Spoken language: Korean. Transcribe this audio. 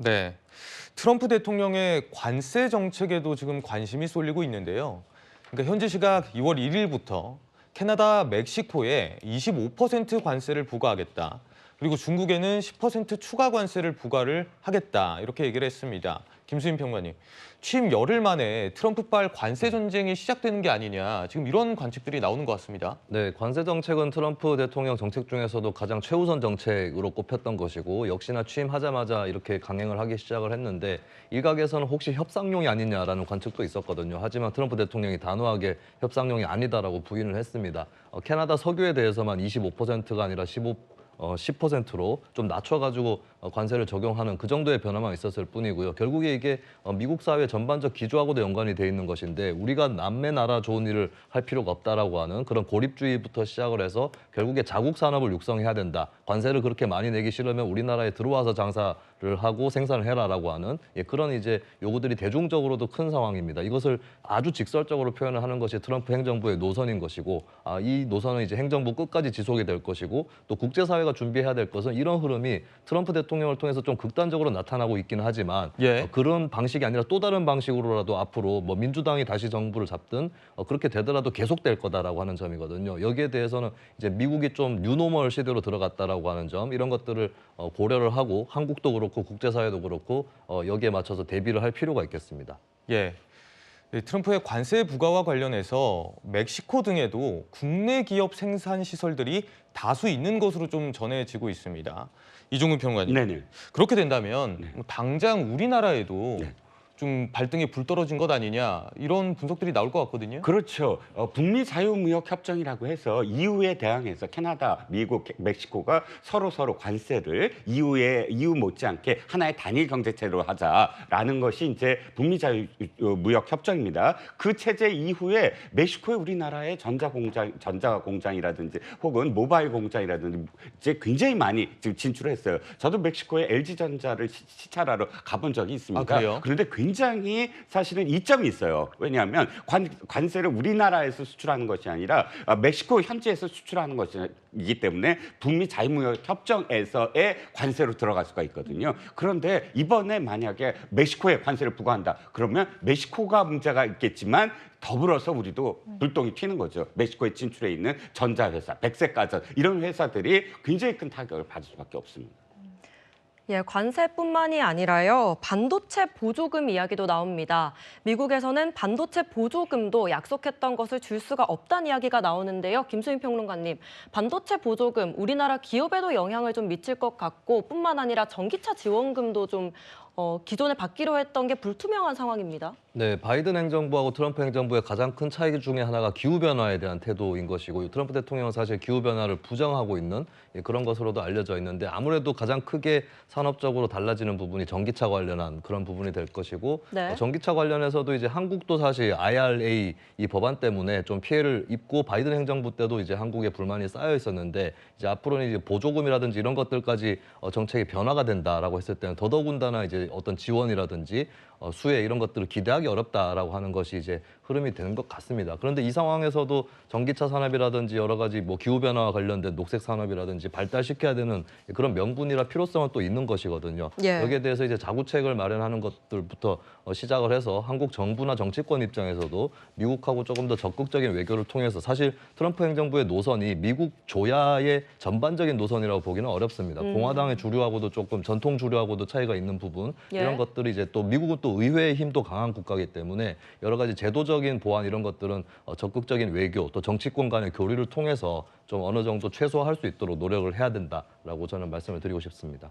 네. 트럼프 대통령의 관세 정책에도 지금 관심이 쏠리고 있는데요. 그러니까 현지 시각 2월 1일부터 캐나다, 멕시코에 25% 관세를 부과하겠다. 그리고 중국에는 10% 추가 관세를 부과를 하겠다. 이렇게 얘기를 했습니다. 김수인 평론가님, 취임 열흘 만에 트럼프발 관세 전쟁이 시작되는 게 아니냐. 지금 이런 관측들이 나오는 것 같습니다. 네, 관세 정책은 트럼프 대통령 정책 중에서도 가장 최우선 정책으로 꼽혔던 것이고 역시나 취임하자마자 이렇게 강행을 하기 시작을 했는데 일각에서는 혹시 협상용이 아니냐라는 관측도 있었거든요. 하지만 트럼프 대통령이 단호하게 협상용이 아니다라고 부인을 했습니다. 캐나다 석유에 대해서만 25%가 아니라 10%로 좀 낮춰가지고 관세를 적용하는 그 정도의 변화만 있었을 뿐이고요. 결국에 이게 미국 사회 전반적 기조하고도 연관이 돼 있는 것인데 우리가 남의 나라 좋은 일을 할 필요가 없다라고 하는 그런 고립주의부터 시작을 해서 결국에 자국 산업을 육성해야 된다. 관세를 그렇게 많이 내기 싫으면 우리나라에 들어와서 장사를 하고 생산을 해라라고 하는 그런 이제 요구들이 대중적으로도 큰 상황입니다. 이것을 아주 직설적으로 표현을 하는 것이 트럼프 행정부의 노선인 것이고 이 노선은 이제 행정부 끝까지 지속이 될 것이고 또 국제사회가 준비해야 될 것은 이런 흐름이 트럼프 대통령을 통해서 좀 극단적으로 나타나고 있기는 하지만 그런 방식이 아니라 또 다른 방식으로라도 앞으로 뭐 민주당이 다시 정부를 잡든 그렇게 되더라도 계속될 거다라고 하는 점이거든요. 여기에 대해서는 이제 미국이 좀 뉴노멀 시대로 들어갔다라고 하는 점 이런 것들을 고려를 하고 한국도 그렇고 국제사회도 그렇고 여기에 맞춰서 대비를 할 필요가 있겠습니다. 예. 트럼프의 관세 부과와 관련해서 멕시코 등에도 국내 기업 생산 시설들이 다수 있는 것으로 좀 전해지고 있습니다. 이종근 평론가님. 네네. 그렇게 된다면 당장 우리나라에도 네. 좀 발등에 불 떨어진 것 아니냐 이런 분석들이 나올 것 같거든요. 그렇죠. 북미 자유무역 협정이라고 해서 EU에 대항해서 캐나다, 미국, 멕시코가 서로 관세를 EU 못지않게 하나의 단일 경제체로 하자라는 것이 이제 북미 자유무역 협정입니다. 그 체제 이후에 멕시코에 우리나라의 전자공장이라든지 혹은 모바일 공장이라든지 이제 굉장히 많이 지금 진출했어요. 저도 멕시코에 LG전자를 시찰하러 가본 적이 있습니다. 그래요? 그런데 굉장히 사실은 이점이 있어요. 왜냐하면 관세를 우리나라에서 수출하는 것이 아니라 멕시코 현지에서 수출하는 것이기 때문에 북미 자유무역 협정에서의 관세로 들어갈 수가 있거든요. 그런데 이번에 만약에 멕시코에 관세를 부과한다. 그러면 멕시코가 문제가 있겠지만 더불어서 우리도 불똥이 튀는 거죠. 멕시코에 진출해 있는 전자회사, 백색가전 이런 회사들이 굉장히 큰 타격을 받을 수밖에 없습니다. 예, 관세뿐만이 아니라요, 반도체 보조금 이야기도 나옵니다. 미국에서는 반도체 보조금도 약속했던 것을 줄 수가 없다는 이야기가 나오는데요. 김수인 평론가님, 반도체 보조금 우리나라 기업에도 영향을 좀 미칠 것 같고 뿐만 아니라 전기차 지원금도 좀 기존에 받기로 했던 게 불투명한 상황입니다. 네, 바이든 행정부하고 트럼프 행정부의 가장 큰 차이 중에 하나가 기후변화에 대한 태도인 것이고 트럼프 대통령은 사실 기후변화를 부정하고 있는 그런 것으로도 알려져 있는데 아무래도 가장 크게 산업적으로 달라지는 부분이 전기차 관련한 그런 부분이 될 것이고 전기차 관련해서도 이제 한국도 사실 IRA 이 법안 때문에 좀 피해를 입고 바이든 행정부 때도 이제 한국에 불만이 쌓여 있었는데 이제 앞으로는 이제 보조금이라든지 이런 것들까지 정책이 변화가 된다라고 했을 때는 더더군다나 이제 어떤 지원이라든지 수혜 이런 것들을 기대하기 어렵다라고 하는 것이 이제 흐름이 되는 것 같습니다. 그런데 이 상황에서도 전기차 산업이라든지 여러 가지 뭐 기후변화와 관련된 녹색 산업이라든지 발달시켜야 되는 그런 명분이라 필요성은 또 있는 것이거든요. 여기에 대해서 이제 자구책을 마련하는 것들부터 시작을 해서 한국 정부나 정치권 입장에서도 미국하고 조금 더 적극적인 외교를 통해서 사실 트럼프 행정부의 노선이 미국 조야의 전반적인 노선이라고 보기는 어렵습니다. 공화당의 주류하고도 조금 전통 주류하고도 차이가 있는 부분 이런 것들이 이제 또 미국은 또 의회의 힘도 강한 국가이기 때문에 여러 가지 제도적인 보완 이런 것들은 적극적인 외교 또 정치권 간의 교류를 통해서 좀 어느 정도 최소화할 수 있도록 노력을 해야 된다라고 저는 말씀을 드리고 싶습니다.